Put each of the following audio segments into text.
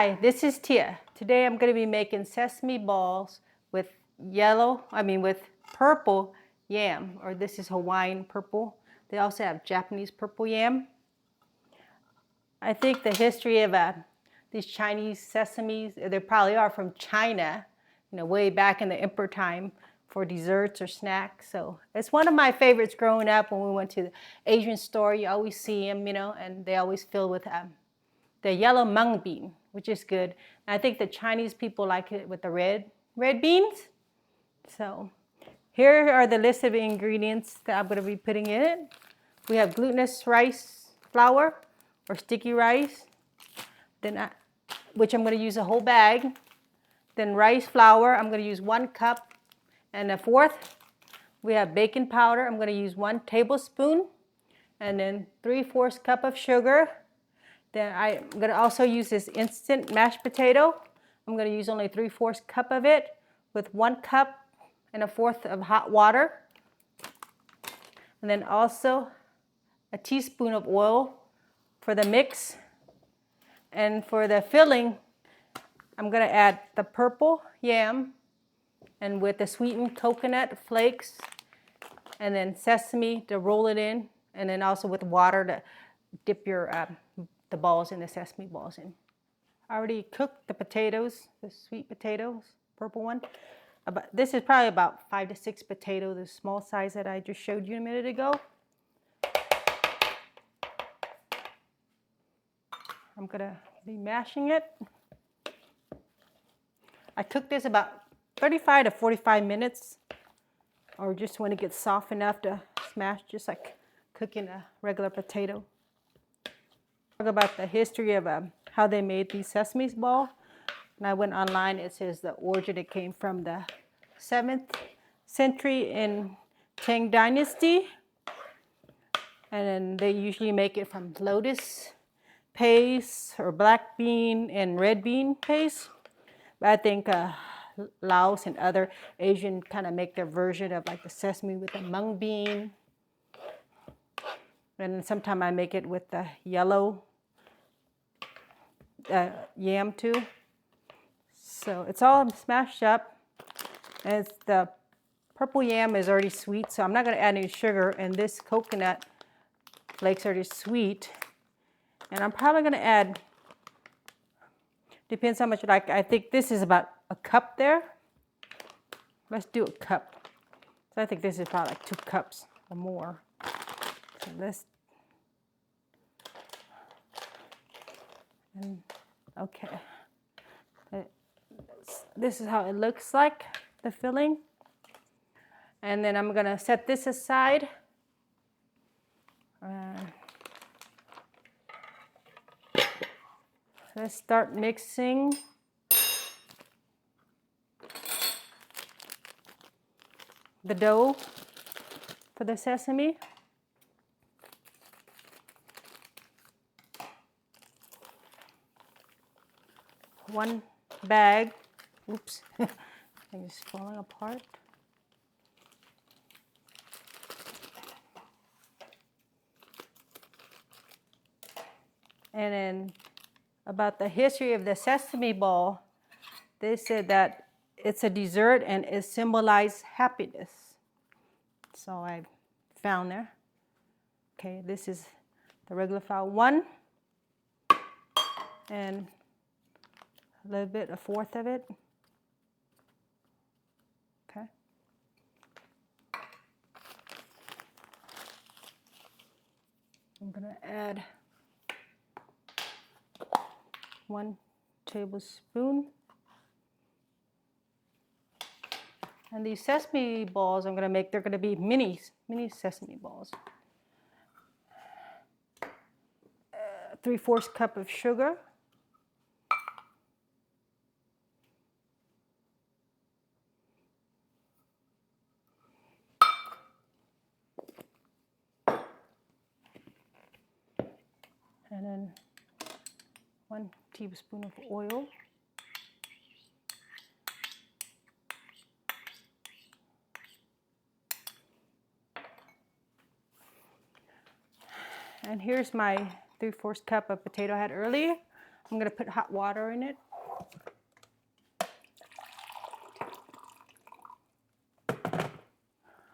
Hi, this is Tia. Today I'm going to be making sesame balls with with purple yam, or this is Hawaiian purple. They also have Japanese purple yam. I think the history of these Chinese sesames, they probably are from China, way back in the emperor time for desserts or snacks. So it's one of my favorites growing up. When we went to the Asian store, you always see them, and they always fill with the yellow mung bean, which is good. And I think the Chinese people like it with the red beans. So here are the list of ingredients that I'm going to be putting in it. We have glutinous rice flour or sticky rice, which I'm going to use a whole bag. Then rice flour, I'm going to use 1 cup and 1/4. We have baking powder, I'm going to use 1 tablespoon. And then 3/4 cup of sugar. Then I'm going to also use this instant mashed potato. I'm going to use only 3/4 cup of it with 1 cup and 1/4 of hot water. And then also a teaspoon of oil for the mix. And for the filling, I'm going to add the purple yam and with the sweetened coconut flakes and then sesame to roll it in, and then also with water to dip the balls in the sesame balls in. I already cooked the potatoes, the sweet potatoes, purple one. This is probably about 5 to 6 potatoes, the small size that I just showed you a minute ago. I'm gonna be mashing it. I cooked this about 35 to 45 minutes, or just when it gets soft enough to smash, just like cooking a regular potato. Talk about the history of how they made these sesame balls. And I went online, it says the origin, it came from the 7th century in Tang Dynasty. And then they usually make it from lotus paste or black bean and red bean paste. But I think Laos and other Asian kind of make their version of like the sesame with the mung bean. And sometimes I make it with the yellow yam too. So it's all smashed up. And the purple yam is already sweet, so I'm not going to add any sugar. And this coconut flakes are already sweet. And I'm probably going to add, depends how much you like. I think this is about a cup there. Let's do a cup. So I think this is probably like 2 cups or more. So okay. This is how it looks like, the filling. And then I'm going to set this aside. Let's start mixing. The dough for the sesame. One bag. Oops, it's falling apart. And then about the history of the sesame ball, they said that it's a dessert and it symbolizes happiness. So I found there. Okay, this is the regular flour, 1, and a little bit, 1/4 of it. Okay. I'm going to add 1 tablespoon. And these sesame balls I'm going to make, they're going to be mini sesame balls. 3/4 cup of sugar. And then 1 teaspoon of oil. And here's my 3/4 cup of potato I had earlier. I'm going to put hot water in it.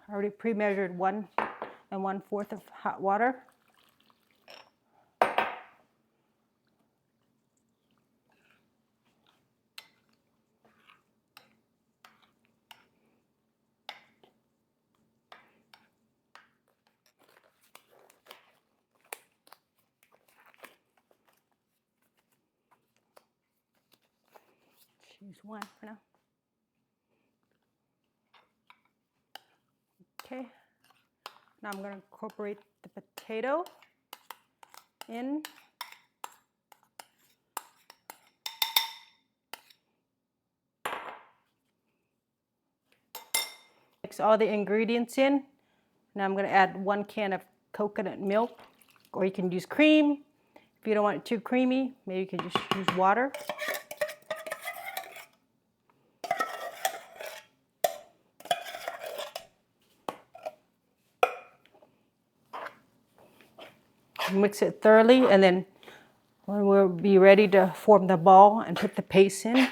I already pre-measured 1 1/4 of hot water. Use 1 for now. Okay. Now I'm going to incorporate the potato in. Mix all the ingredients in. Now I'm going to add 1 can of coconut milk, or you can use cream. If you don't want it too creamy, maybe you can just use water. Mix it thoroughly, and then when we'll be ready to form the ball and put the paste in.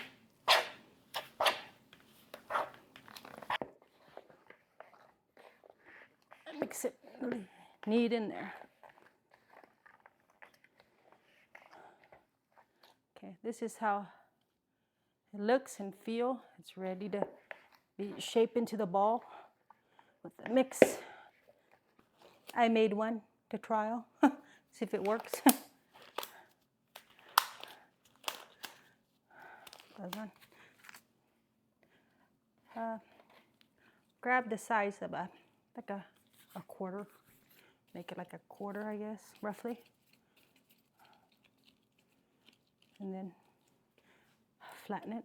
Mix it really neat in there. Okay, this is how it looks and feel. It's ready to be shaped into the ball with the mix. I made one to trial, see if it works. Grab the size of like a quarter. Make it like a quarter, I guess, roughly. And then flatten it.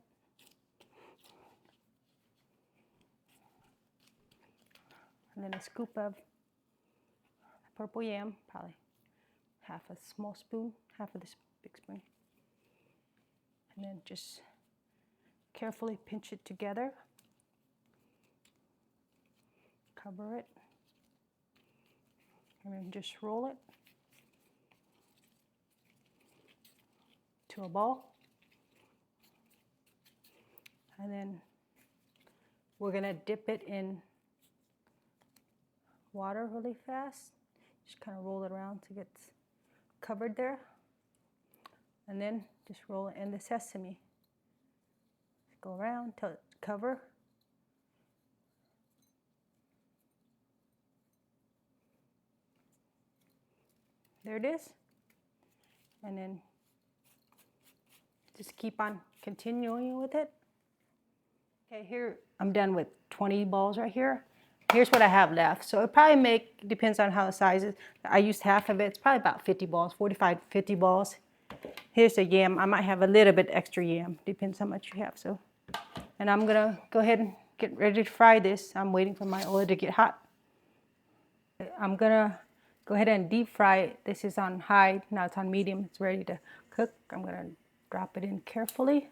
And then a scoop of purple yam, probably half a small spoon, half of this big spoon. And then just carefully pinch it together. Cover it. And then just roll it to a ball. And then we're going to dip it in water really fast. Just kind of roll it around to get covered there. And then just roll it in the sesame. Go around till it's covered. There it is. And then just keep on continuing with it. Okay, here I'm done with 20 balls right here. Here's what I have left. So it probably depends on how the size is. I used half of it. It's probably about 50 balls, 45, 50 balls. Here's the yam. I might have a little bit extra yam. Depends how much you have. So, and I'm gonna go ahead and get ready to fry this. I'm waiting for my oil to get hot. I'm gonna go ahead and deep fry it. This is on high. Now it's on medium. It's ready to cook. I'm gonna drop it in carefully.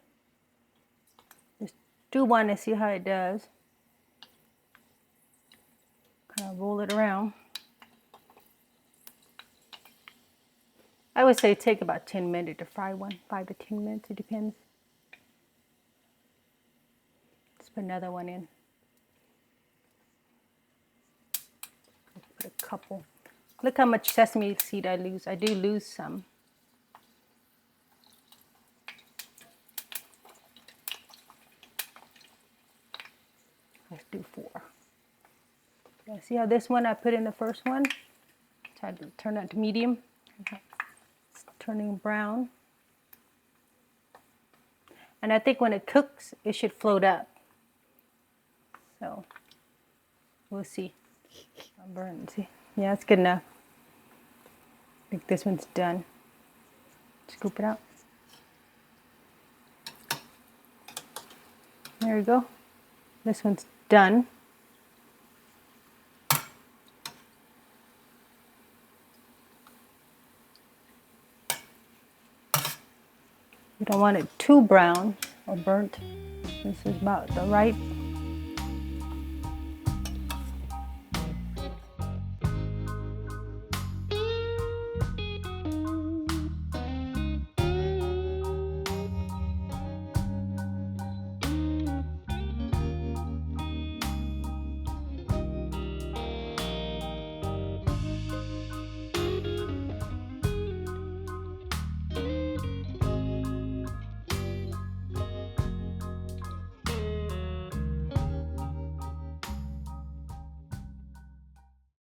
Just do one to see how it does. Kind of roll it around. I would say take about 10 minutes to fry one, 5 to 10 minutes, it depends. Let's put another one in. Put a couple. Look how much sesame seed I lose. I do lose some. Let's do 4. Yeah, see how this one I put in the first one? Try to turn that to medium. It's turning brown. And I think when it cooks, it should float up. So we'll see. I'll burn it. See? Yeah, it's good enough. I think this one's done. Scoop it out. There we go. This one's done. You don't want it too brown or burnt. This is about the right